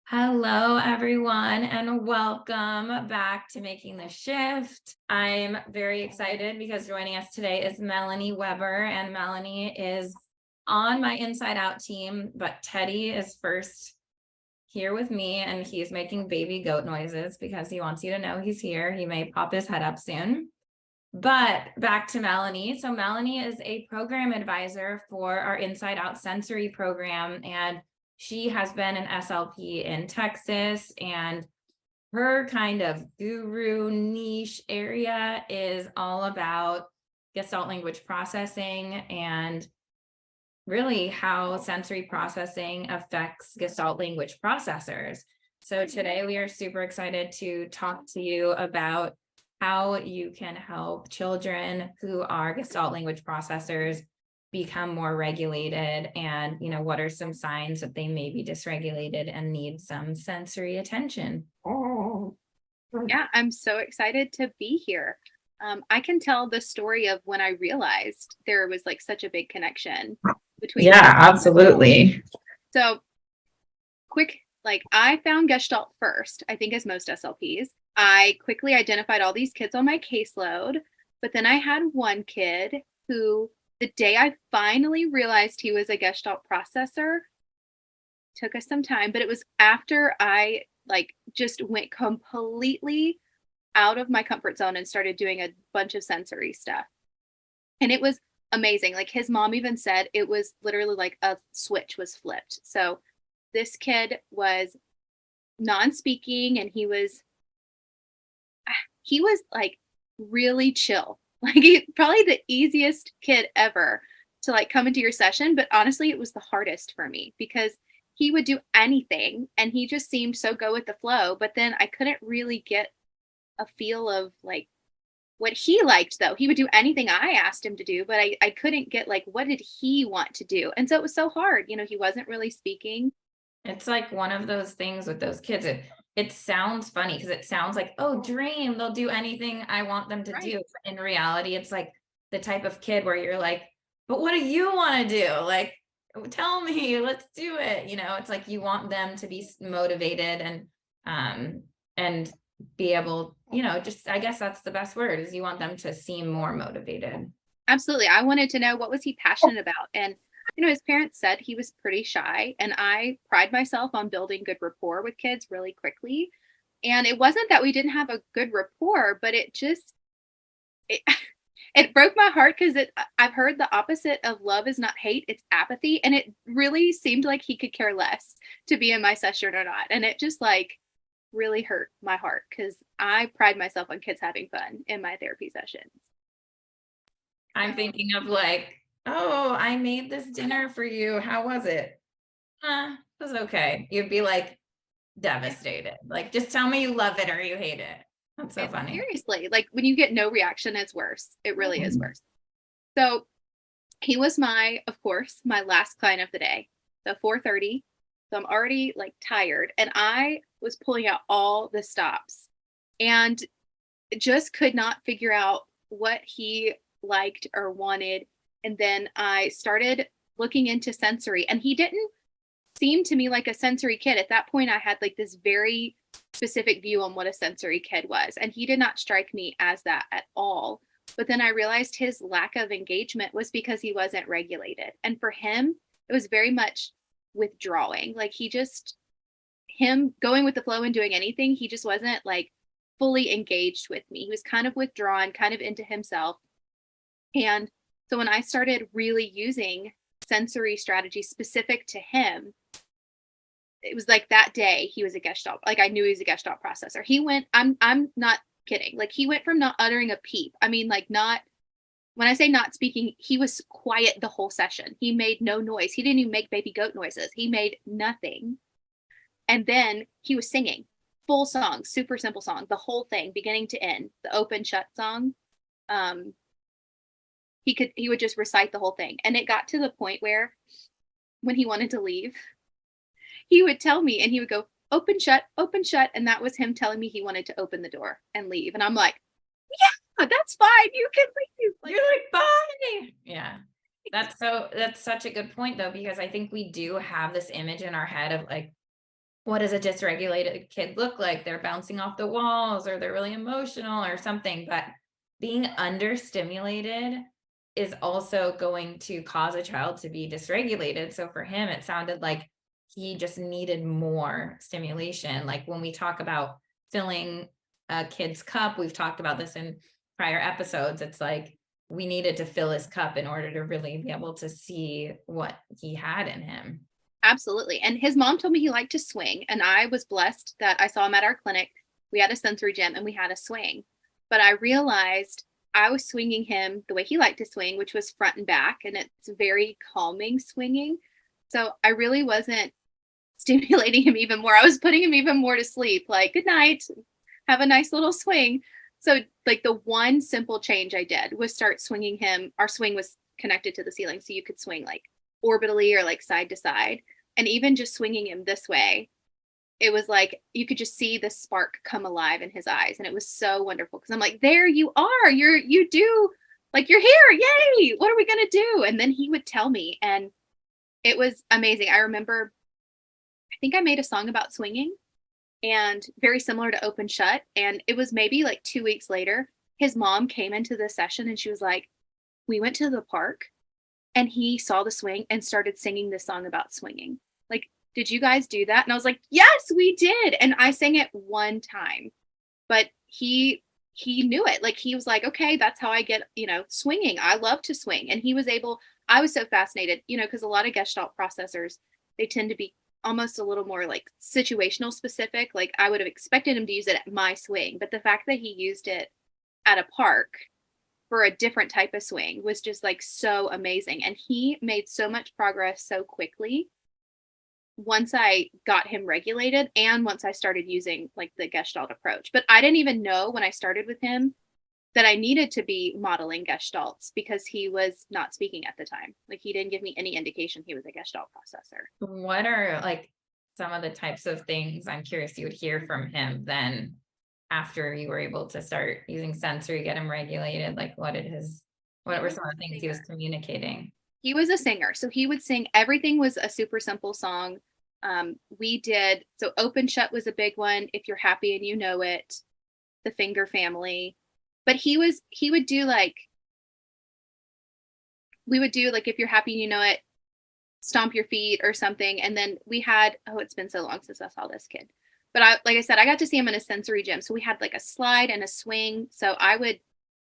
Hello, everyone, and welcome back to Making the Shift. I'm very excited because joining us today is Melanie Weber, and Melanie is on my Inside Out team, but Teddy is first here with me, and he's making baby goat noises because he wants you to know he's here. He may pop his head up soon. But back to Melanie. So Melanie is a program advisor for our Inside Out Sensory program, and she has been an SLP in Texas, and her kind of guru niche area is all about Gestalt language processing and really how sensory processing affects Gestalt language processors. So today we are super excited to talk to you about how you can help children who are Gestalt language processors become more regulated, and what are some signs that they may be dysregulated and need some sensory attention. Yeah, I'm so excited to be here. I can tell the story of when I realized there was like such a big connection between. Yeah, absolutely. So quick, like I found Gestalt first, I think as most SLPs. I quickly identified all these kids on my caseload, but then I had one kid who, the day I finally realized he was a Gestalt processor, took us some time, but it was after I just went completely out of my comfort zone and started doing a bunch of sensory stuff. And it was amazing. Like his mom even said it was literally like a switch was flipped. So this kid was non-speaking, and he was like really chill. Like probably the easiest kid ever to like come into your session, but honestly it was the hardest for me because he would do anything and he just seemed so go with the flow, but then I couldn't really get a feel of like what he liked. Though he would do anything I asked him to do, but I couldn't get like what did he want to do. And so it was so hard, he wasn't really speaking. It's like one of those things with those kids. It sounds funny because it sounds like, oh, dream, they'll do anything I want them to Right. do. But in reality, it's like the type of kid where you're like, but what do you want to do? Like, tell me, let's do it. It's like you want them to be motivated and be able, just I guess that's the best word, is you want them to seem more motivated. Absolutely. I wanted to know what was he passionate about. And his parents said he was pretty shy, and I pride myself on building good rapport with kids really quickly. And it wasn't that we didn't have a good rapport, but it it broke my heart because I've heard the opposite of love is not hate, it's apathy, and it really seemed like he could care less to be in my session or not. And it just like really hurt my heart because I pride myself on kids having fun in my therapy sessions. I'm thinking of like, oh, I made this dinner for you. How was it? It was okay. You'd be like devastated. Like, just tell me you love it or you hate it. That's so It's funny. seriously like when you get no reaction, it's worse. It really is Mhm. worse. So he was of course, my last client of the day. So 4:30. So I'm already like tired, and I was pulling out all the stops and just could not figure out what he liked or wanted. And then I started looking into sensory, and he didn't seem to me like a sensory kid. At that point, I had like this very specific view on what a sensory kid was, and he did not strike me as that at all. But then I realized his lack of engagement was because he wasn't regulated. And for him, it was very much withdrawing. Like him going with the flow and doing anything, he just wasn't like fully engaged with me. He was kind of withdrawn, kind of into himself. And so when I started really using sensory strategies specific to him, it was like that day he was a Gestalt. Like I knew he was a Gestalt processor. He went, I'm not kidding. Like he went from not uttering a peep. I mean, like not, when I say not speaking, he was quiet the whole session. He made no noise. He didn't even make baby goat noises. He made nothing. And then he was singing full song, super simple song, the whole thing, beginning to end, the open shut song. Um, he would just recite the whole thing. And it got to the point where when he wanted to leave, he would tell me and he would go, open, shut. And that was him telling me he wanted to open the door and leave. And I'm like, yeah, that's fine. You can leave. You're like, bye. Yeah. That's such a good point though, because I think we do have this image in our head of like what does a dysregulated kid look like? They're bouncing off the walls or they're really emotional or something. But being understimulated is also going to cause a child to be dysregulated. So for him, it sounded like he just needed more stimulation. Like when we talk about filling a kid's cup, we've talked about this in prior episodes. It's like we needed to fill his cup in order to really be able to see what he had in him. Absolutely. And his mom told me he liked to swing. And I was blessed that I saw him at our clinic. We had a sensory gym and we had a swing. But I realized I was swinging him the way he liked to swing, which was front and back. And it's very calming swinging. So I really wasn't stimulating him even more. I was putting him even more to sleep, like, good night, have a nice little swing. So like the one simple change I did was start swinging him. Our swing was connected to the ceiling. So you could swing like orbitally or like side to side. And even just swinging him this way, it was like you could just see the spark come alive in his eyes. And it was so wonderful because I'm like, there you are. You do, like, you're here. Yay. What are we going to do? And then he would tell me. And it was amazing. I remember, I think I made a song about swinging and very similar to Open Shut. And it was maybe like 2 weeks later, his mom came into the session and she was like, we went to the park and he saw the swing and started singing this song about swinging. Like, did you guys do that? And I was like, yes, we did. And I sang it one time, but he knew it. Like, he was like, okay, that's how I get, swinging. I love to swing. And I was so fascinated, because a lot of Gestalt processors, they tend to be almost a little more like situational specific. Like I would have expected him to use it at my swing, but the fact that he used it at a park for a different type of swing was just like so amazing. And he made so much progress so quickly once I got him regulated and once I started using like the Gestalt approach. But I didn't even know when I started with him that I needed to be modeling Gestalts because he was not speaking at the time. Like he didn't give me any indication he was a Gestalt processor. What are like some of the types of things I'm curious you would hear from him then after you were able to start using sensory, get him regulated? Like what were some of the things he was communicating? He was a singer. So he would sing, everything was a super simple song. So Open Shut was a big one. If You're Happy and You Know It, The Finger Family. But we would do like, If You're Happy and You Know It, Stomp Your Feet or something. And then we had, it's been so long since I saw this kid. But like I said, I got to see him in a sensory gym. So we had like a slide and a swing. So I would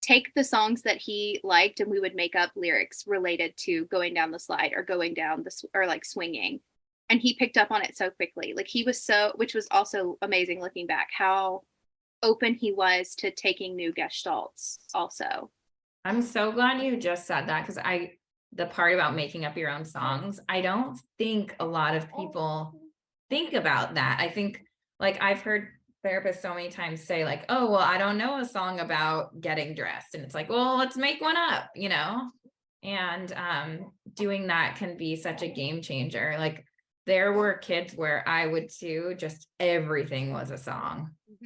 take the songs that he liked and we would make up lyrics related to going down the slide or going down or like swinging. And he picked up on it so quickly. Like which was also amazing looking back, how open he was to taking new Gestalts also. I'm so glad you just said that because the part about making up your own songs, I don't think a lot of people think about that. I think like I've heard therapists so many times say like, oh, well, I don't know a song about getting dressed. And it's like, well, let's make one up, and doing that can be such a game changer. Like there were kids where I would too, just everything was a song. Mm-hmm.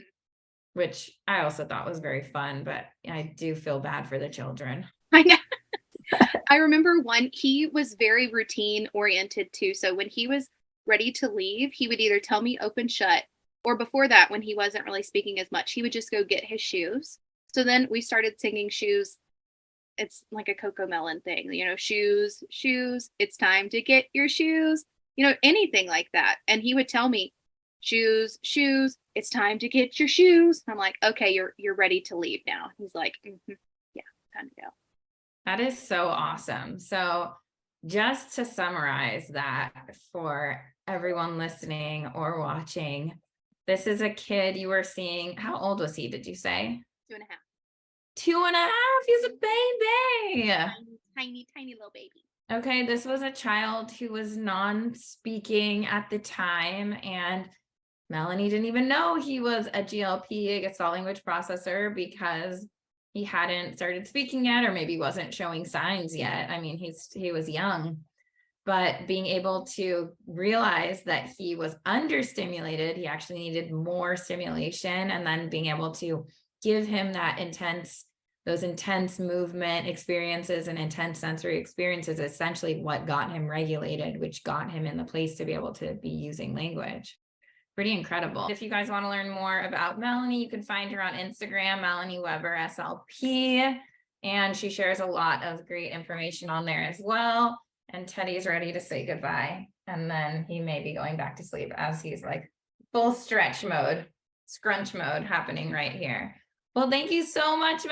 Which I also thought was very fun, but I do feel bad for the children. I know. I remember he was very routine oriented too. So when he was ready to leave, he would either tell me Open Shut, or before that, when he wasn't really speaking as much, he would just go get his shoes. So then we started singing shoes. It's like a Coco Melon thing, shoes, it's time to get your shoes, anything like that. And he would tell me, shoes, it's time to get your shoes. I'm like, okay, you're ready to leave now. He's like, yeah, time to go. That is so awesome. So just to summarize that for everyone listening or watching, this is a kid you were seeing. How old was he, did you say? 2.5. 2.5? He's a baby. Tiny little baby. Okay, this was a child who was non-speaking at the time, and Melanie didn't even know he was a GLP, a Gestalt language processor, because he hadn't started speaking yet, or maybe wasn't showing signs yet. I mean, he was young, but being able to realize that he was understimulated, he actually needed more stimulation, and then being able to give him those intense movement experiences and intense sensory experiences, essentially what got him regulated, which got him in the place to be able to be using language. pretty incredible. If you guys want to learn more about Melanie, you can find her on Instagram, Melanie Weber SLP, and she shares a lot of great information on there as well. And Teddy's ready to say goodbye, and then he may be going back to sleep as he's like full stretch mode, scrunch mode happening right here. Well, thank you so much,